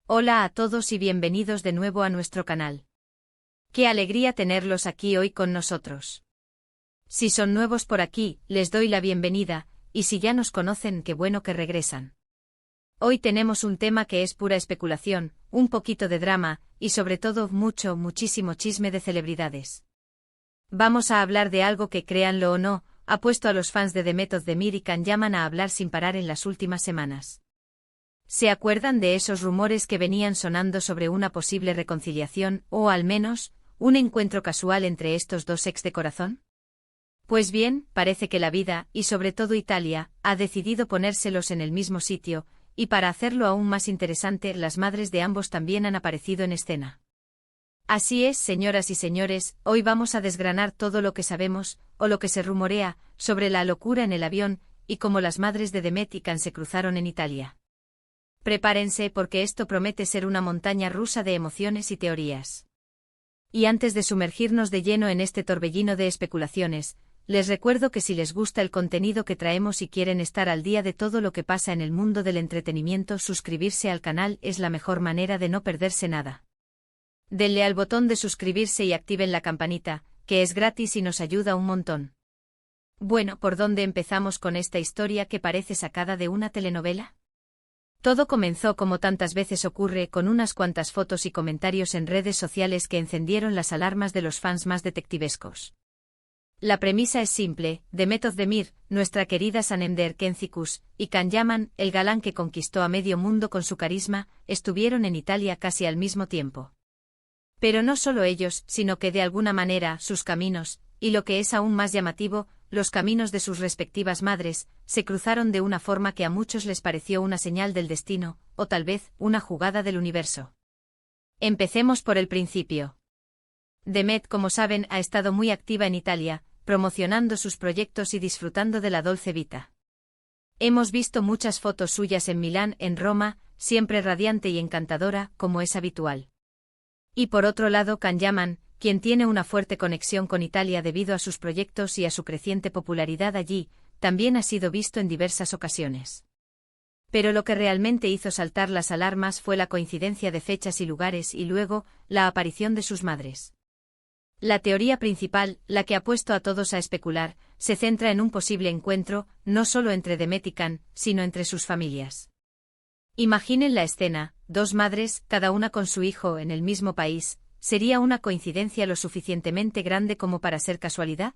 Hola a todos y bienvenidos de nuevo a nuestro canal. Qué alegría tenerlos aquí hoy con nosotros. Si son nuevos por aquí, les doy la bienvenida, y si ya nos conocen, qué bueno que regresan. Hoy tenemos un tema que es pura especulación, un poquito de drama, y sobre todo muchísimo chisme de celebridades. Vamos a hablar de algo que, créanlo o no, ha puesto a los fans de The Method Demir y Can Yaman a hablar sin parar en las últimas semanas. ¿Se acuerdan de esos rumores que venían sonando sobre una posible reconciliación, o al menos, un encuentro casual entre estos dos ex de corazón? Pues bien, parece que la vida, y sobre todo Italia, ha decidido ponérselos en el mismo sitio, y para hacerlo aún más interesante, las madres de ambos también han aparecido en escena. Así es, señoras y señores, hoy vamos a desgranar todo lo que sabemos, o lo que se rumorea, sobre la locura en el avión, y cómo las madres de Demet y Can se cruzaron en Italia. Prepárense porque esto promete ser una montaña rusa de emociones y teorías. Y antes de sumergirnos de lleno en este torbellino de especulaciones, les recuerdo que si les gusta el contenido que traemos y quieren estar al día de todo lo que pasa en el mundo del entretenimiento, suscribirse al canal es la mejor manera de no perderse nada. Denle al botón de suscribirse y activen la campanita, que es gratis y nos ayuda un montón. Bueno, ¿por dónde empezamos con esta historia que parece sacada de una telenovela? Todo comenzó, como tantas veces ocurre, con unas cuantas fotos y comentarios en redes sociales que encendieron las alarmas de los fans más detectivescos. La premisa es simple: The Method Demir, nuestra querida Sanemder Kenzikus, y Can Yaman, el galán que conquistó a medio mundo con su carisma, estuvieron en Italia casi al mismo tiempo. Pero no solo ellos, sino que de alguna manera sus caminos, y lo que es aún más llamativo, los caminos de sus respectivas madres, se cruzaron de una forma que a muchos les pareció una señal del destino, o tal vez, una jugada del universo. Empecemos por el principio. Demet, como saben, ha estado muy activa en Italia, promocionando sus proyectos y disfrutando de la dolce vita. Hemos visto muchas fotos suyas en Milán, en Roma, siempre radiante y encantadora, como es habitual. Y por otro lado, Can Yaman, quien tiene una fuerte conexión con Italia debido a sus proyectos y a su creciente popularidad allí, también ha sido visto en diversas ocasiones. Pero lo que realmente hizo saltar las alarmas fue la coincidencia de fechas y lugares y luego, la aparición de sus madres. La teoría principal, la que ha puesto a todos a especular, se centra en un posible encuentro, no solo entre Demet y Can, sino entre sus familias. Imaginen la escena: dos madres, cada una con su hijo en el mismo país. ¿Sería una coincidencia lo suficientemente grande como para ser casualidad?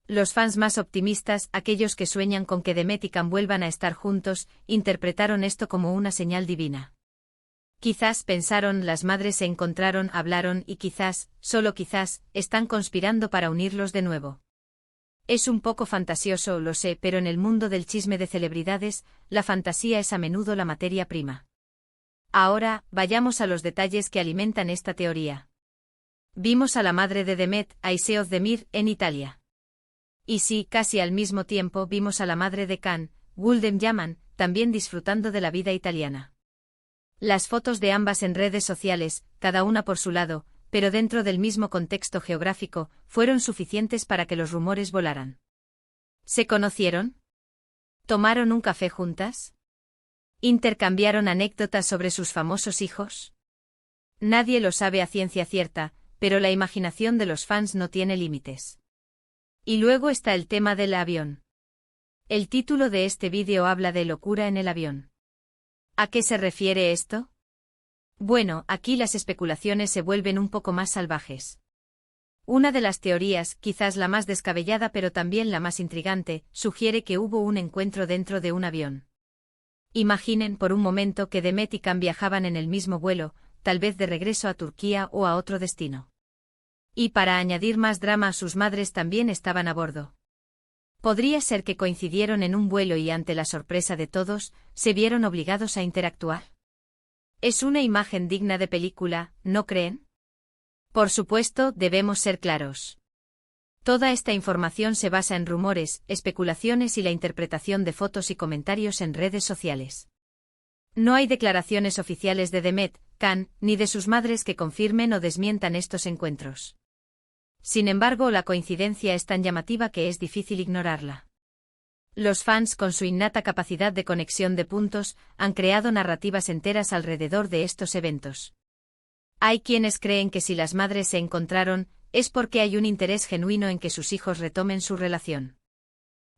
Los fans más optimistas, aquellos que sueñan con que Demet y Can vuelvan a estar juntos, interpretaron esto como una señal divina. Quizás, pensaron, las madres se encontraron, hablaron y quizás, solo quizás, están conspirando para unirlos de nuevo. Es un poco fantasioso, lo sé, pero en el mundo del chisme de celebridades, la fantasía es a menudo la materia prima. Ahora, vayamos a los detalles que alimentan esta teoría. Vimos a la madre de Demet, Aiseoz Demir, en Italia. Y sí, casi al mismo tiempo vimos a la madre de Can, Gulden Yaman, también disfrutando de la vida italiana. Las fotos de ambas en redes sociales, cada una por su lado, pero dentro del mismo contexto geográfico, fueron suficientes para que los rumores volaran. ¿Se conocieron? ¿Tomaron un café juntas? ¿Intercambiaron anécdotas sobre sus famosos hijos? Nadie lo sabe a ciencia cierta, pero la imaginación de los fans no tiene límites. Y luego está el tema del avión. El título de este vídeo habla de locura en el avión. ¿A qué se refiere esto? Bueno, aquí las especulaciones se vuelven un poco más salvajes. Una de las teorías, quizás la más descabellada pero también la más intrigante, sugiere que hubo un encuentro dentro de un avión. Imaginen por un momento que Demet y Can viajaban en el mismo vuelo, tal vez de regreso a Turquía o a otro destino. Y para añadir más drama, sus madres también estaban a bordo. Podría ser que coincidieron en un vuelo y ante la sorpresa de todos, se vieron obligados a interactuar. Es una imagen digna de película, ¿no creen? Por supuesto, debemos ser claros. Toda esta información se basa en rumores, especulaciones y la interpretación de fotos y comentarios en redes sociales. No hay declaraciones oficiales de Demet, Can, ni de sus madres que confirmen o desmientan estos encuentros. Sin embargo, la coincidencia es tan llamativa que es difícil ignorarla. Los fans, con su innata capacidad de conexión de puntos, han creado narrativas enteras alrededor de estos eventos. Hay quienes creen que si las madres se encontraron, es porque hay un interés genuino en que sus hijos retomen su relación.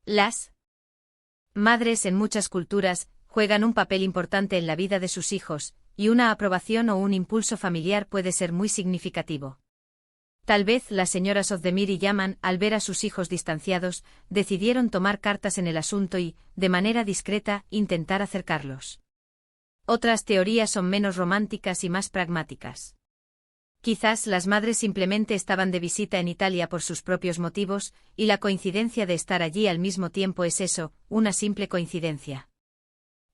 Las madres en muchas culturas juegan un papel importante en la vida de sus hijos, y una aprobación o un impulso familiar puede ser muy significativo. Tal vez las señoras Ozdemir y Yaman, al ver a sus hijos distanciados, decidieron tomar cartas en el asunto y, de manera discreta, intentar acercarlos. Otras teorías son menos románticas y más pragmáticas. Quizás las madres simplemente estaban de visita en Italia por sus propios motivos, y la coincidencia de estar allí al mismo tiempo es eso, una simple coincidencia.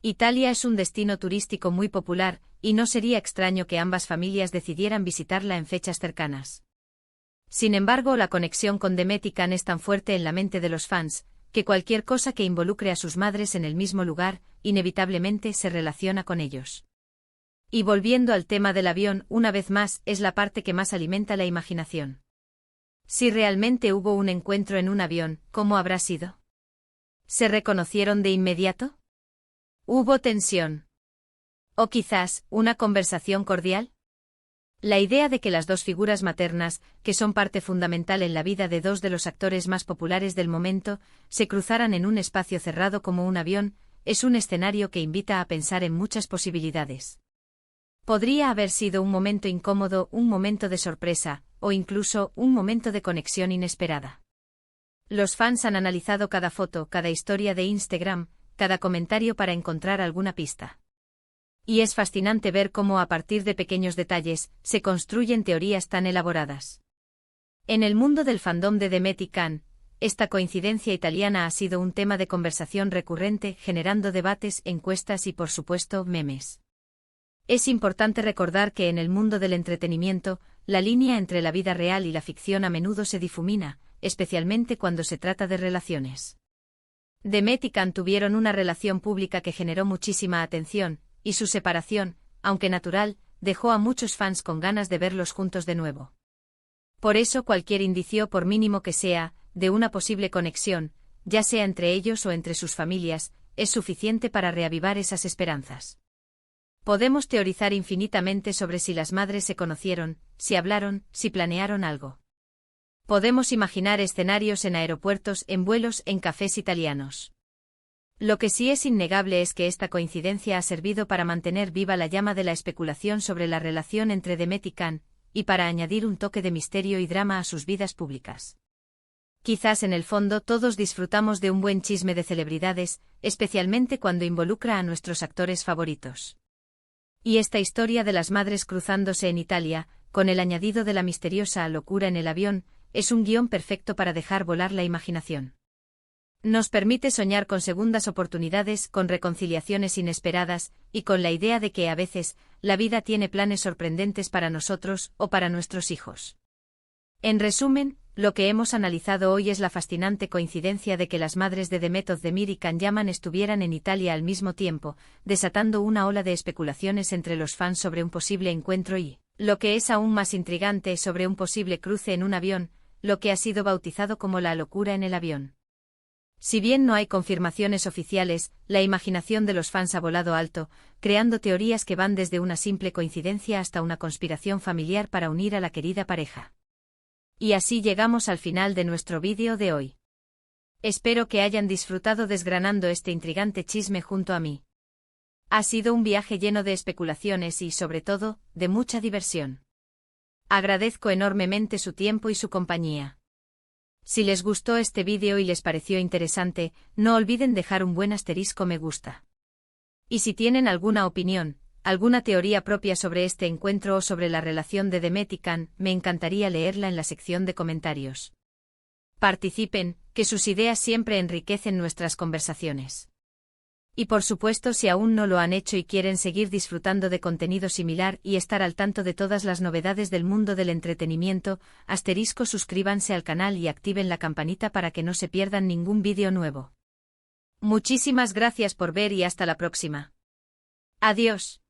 Italia es un destino turístico muy popular, y no sería extraño que ambas familias decidieran visitarla en fechas cercanas. Sin embargo, la conexión con Demet y Can es tan fuerte en la mente de los fans, que cualquier cosa que involucre a sus madres en el mismo lugar, inevitablemente se relaciona con ellos. Y volviendo al tema del avión, una vez más, es la parte que más alimenta la imaginación. Si realmente hubo un encuentro en un avión, ¿cómo habrá sido? ¿Se reconocieron de inmediato? ¿Hubo tensión? ¿O quizás, una conversación cordial? La idea de que las dos figuras maternas, que son parte fundamental en la vida de dos de los actores más populares del momento, se cruzaran en un espacio cerrado como un avión, es un escenario que invita a pensar en muchas posibilidades. Podría haber sido un momento incómodo, un momento de sorpresa, o incluso un momento de conexión inesperada. Los fans han analizado cada foto, cada historia de Instagram, cada comentario para encontrar alguna pista. Y es fascinante ver cómo a partir de pequeños detalles, se construyen teorías tan elaboradas. En el mundo del fandom de Demet y Can, esta coincidencia italiana ha sido un tema de conversación recurrente, generando debates, encuestas y por supuesto, memes. Es importante recordar que en el mundo del entretenimiento, la línea entre la vida real y la ficción a menudo se difumina, especialmente cuando se trata de relaciones. Demet y Can tuvieron una relación pública que generó muchísima atención, y su separación, aunque natural, dejó a muchos fans con ganas de verlos juntos de nuevo. Por eso cualquier indicio, por mínimo que sea, de una posible conexión, ya sea entre ellos o entre sus familias, es suficiente para reavivar esas esperanzas. Podemos teorizar infinitamente sobre si las madres se conocieron, si hablaron, si planearon algo. Podemos imaginar escenarios en aeropuertos, en vuelos, en cafés italianos. Lo que sí es innegable es que esta coincidencia ha servido para mantener viva la llama de la especulación sobre la relación entre Demet y Can, y para añadir un toque de misterio y drama a sus vidas públicas. Quizás en el fondo todos disfrutamos de un buen chisme de celebridades, especialmente cuando involucra a nuestros actores favoritos. Y esta historia de las madres cruzándose en Italia, con el añadido de la misteriosa locura en el avión, es un guión perfecto para dejar volar la imaginación. Nos permite soñar con segundas oportunidades, con reconciliaciones inesperadas, y con la idea de que a veces, la vida tiene planes sorprendentes para nosotros o para nuestros hijos. En resumen, lo que hemos analizado hoy es la fascinante coincidencia de que las madres de Demet Özdemir y Can Yaman estuvieran en Italia al mismo tiempo, desatando una ola de especulaciones entre los fans sobre un posible encuentro y, lo que es aún más intrigante, sobre un posible cruce en un avión, lo que ha sido bautizado como la locura en el avión. Si bien no hay confirmaciones oficiales, la imaginación de los fans ha volado alto, creando teorías que van desde una simple coincidencia hasta una conspiración familiar para unir a la querida pareja. Y así llegamos al final de nuestro vídeo de hoy. Espero que hayan disfrutado desgranando este intrigante chisme junto a mí. Ha sido un viaje lleno de especulaciones y, sobre todo, de mucha diversión. Agradezco enormemente su tiempo y su compañía. Si les gustó este vídeo y les pareció interesante, no olviden dejar un buen asterisco me gusta. Y si tienen alguna opinión, alguna teoría propia sobre este encuentro o sobre la relación de Demet y Can, me encantaría leerla en la sección de comentarios. Participen, que sus ideas siempre enriquecen nuestras conversaciones. Y por supuesto, si aún no lo han hecho y quieren seguir disfrutando de contenido similar y estar al tanto de todas las novedades del mundo del entretenimiento, suscríbanse al canal y activen la campanita para que no se pierdan ningún vídeo nuevo. Muchísimas gracias por ver y hasta la próxima. Adiós.